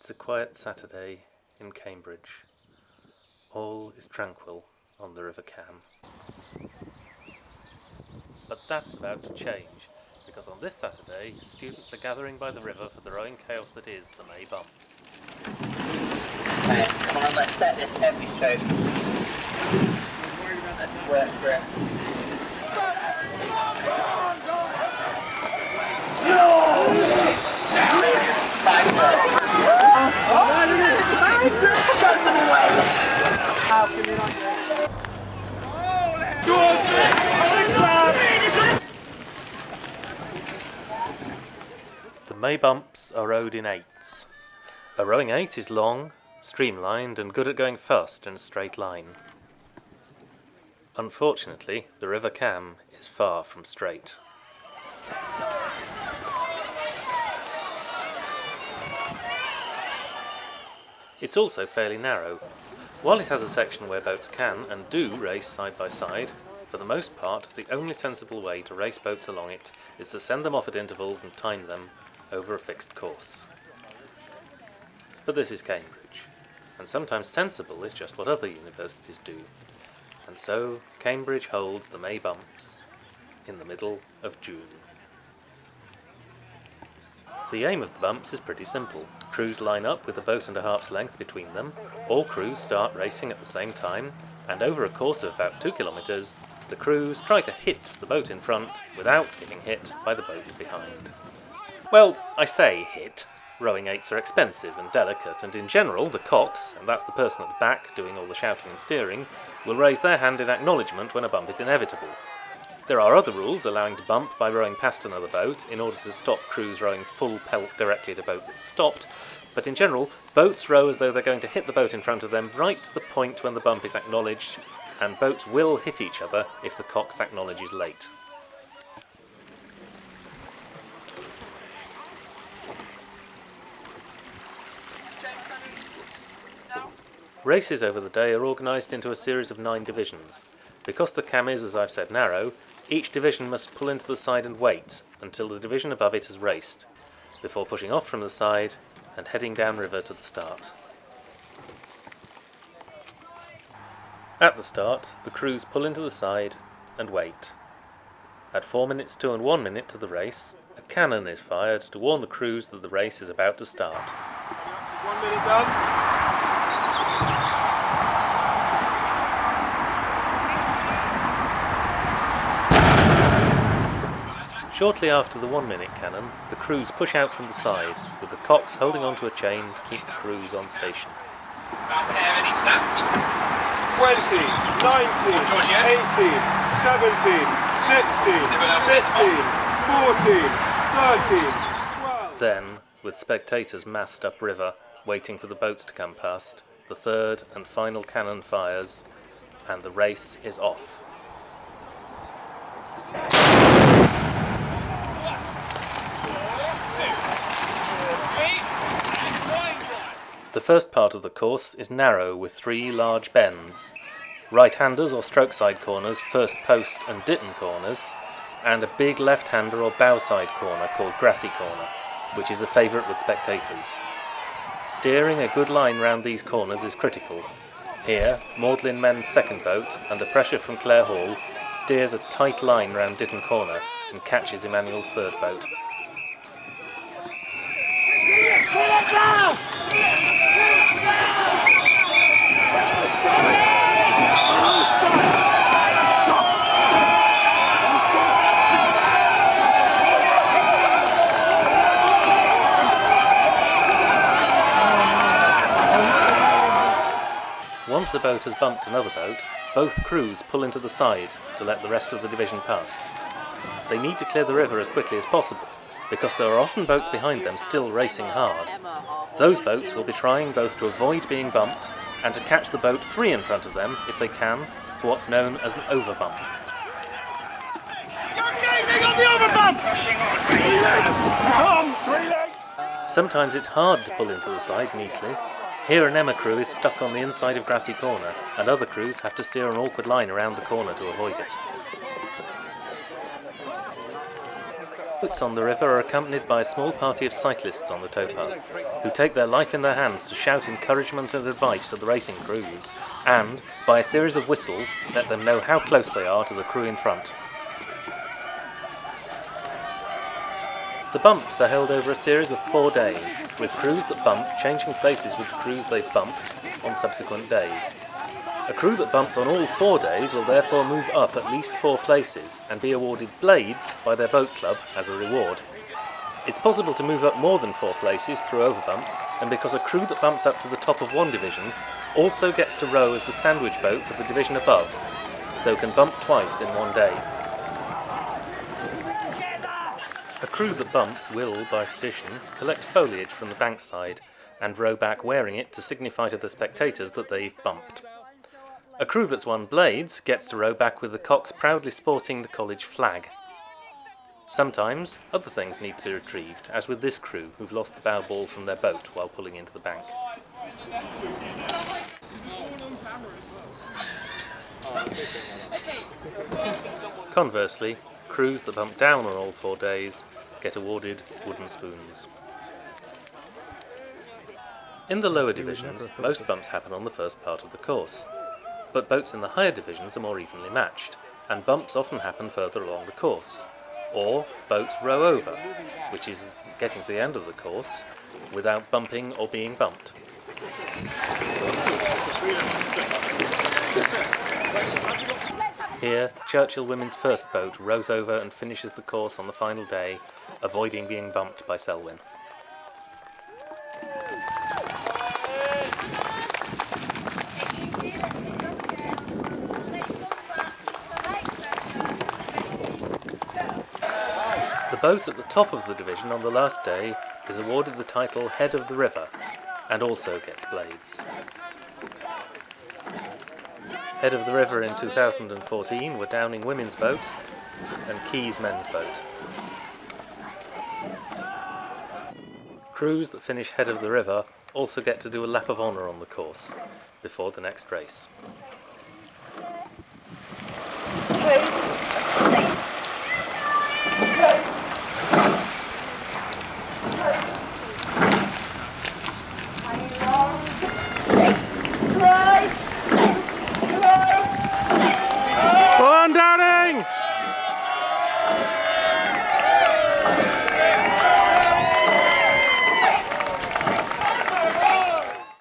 It's a quiet Saturday in Cambridge. All is tranquil on the River Cam. But that's about to change, because on this Saturday, students are gathering by the river for the rowing chaos that is the May Bumps. Okay, come on, let's set this heavy stroke. Let's work for it. The May Bumps are rowed in eights. A rowing eight is long, streamlined, and good at going fast in a straight line. Unfortunately, the River Cam is far from straight. It's also fairly narrow. While it has a section where boats can and do race side by side, for the most part the only sensible way to race boats along it is to send them off at intervals and time them over a fixed course. But this is Cambridge, and sometimes sensible is just what other universities do, and so Cambridge holds the May Bumps in the middle of June. The aim of the bumps is pretty simple. Crews line up with a boat and a half's length between them, all crews start racing at the same time, and over a course of about 2 kilometres, the crews try to hit the boat in front without getting hit by the boat behind. Well, I say hit. Rowing eights are expensive and delicate, and in general the cocks, and that's the person at the back doing all the shouting and steering, will raise their hand in acknowledgement when a bump is inevitable. There are other rules allowing to bump by rowing past another boat in order to stop crews rowing full pelt directly at a boat that's stopped, but in general, boats row as though they're going to hit the boat in front of them right to the point when the bump is acknowledged, and boats will hit each other if the cox acknowledges late. Races over the day are organised into a series of 9 divisions. Because the Cam is, as I've said, narrow, each division must pull into the side and wait until the division above it has raced, before pushing off from the side and heading downriver to the start. At the start, the crews pull into the side and wait. At 4 minutes to and 1 minute to the race, a cannon is fired to warn the crews that the race is about to start. 1 minute done. Shortly after the 1 minute cannon, the crews push out from the side, with the cocks holding onto a chain to keep the crews on station. 20, 19, 18, 17, 16, 15, 14, 13, 12. Then, with spectators massed upriver, waiting for the boats to come past, the third and final cannon fires, and the race is off. The first part of the course is narrow with 3 large bends, right-handers or stroke-side corners, first post and Ditton corners, and a big left-hander or bow-side corner called Grassy Corner, which is a favourite with spectators. Steering a good line round these corners is critical. Here, Magdalen Men's second boat, under pressure from Clare Hall, steers a tight line round Ditton Corner and catches Emmanuel's third boat. Once a boat has bumped another boat, both crews pull into the side to let the rest of the division past. They need to clear the river as quickly as possible, because there are often boats behind them still racing hard. Those boats will be trying both to avoid being bumped and to catch the boat 3 in front of them, if they can, for what's known as an overbump. They got the overbump! 3 legs! Tom, 3 legs! Sometimes it's hard to pull into the side neatly. Here an Emma crew is stuck on the inside of Grassy Corner, and other crews have to steer an awkward line around the corner to avoid it. boats on the river are accompanied by a small party of cyclists on the towpath, who take their life in their hands to shout encouragement and advice to the racing crews, and, by a series of whistles, let them know how close they are to the crew in front. The bumps are held over a series of 4 days, with crews that bump changing places with the crews they've bumped on subsequent days. A crew that bumps on all 4 days will therefore move up at least 4 places and be awarded blades by their boat club as a reward. It's possible to move up more than 4 places through overbumps, and because a crew that bumps up to the top of one division also gets to row as the sandwich boat for the division above, so can bump twice in one day. A crew that bumps will, by tradition, collect foliage from the bankside and row back wearing it to signify to the spectators that they've bumped. A crew that's won blades gets to row back with the cocks proudly sporting the college flag. Sometimes other things need to be retrieved, as with this crew who've lost the bow ball from their boat while pulling into the bank. Conversely, crews that bump down on all 4 days get awarded wooden spoons. In the lower divisions, most bumps happen on the first part of the course, but boats in the higher divisions are more evenly matched, and bumps often happen further along the course, or boats row over, which is getting to the end of the course without bumping or being bumped. Here, Churchill Women's first boat rows over and finishes the course on the final day, avoiding being bumped by Selwyn. The boat at the top of the division on the last day is awarded the title Head of the River, and also gets blades. Head of the River in 2014 were Downing Women's boat and Keys Men's boat. Crews that finish Head of the River also get to do a lap of honour on the course before the next race.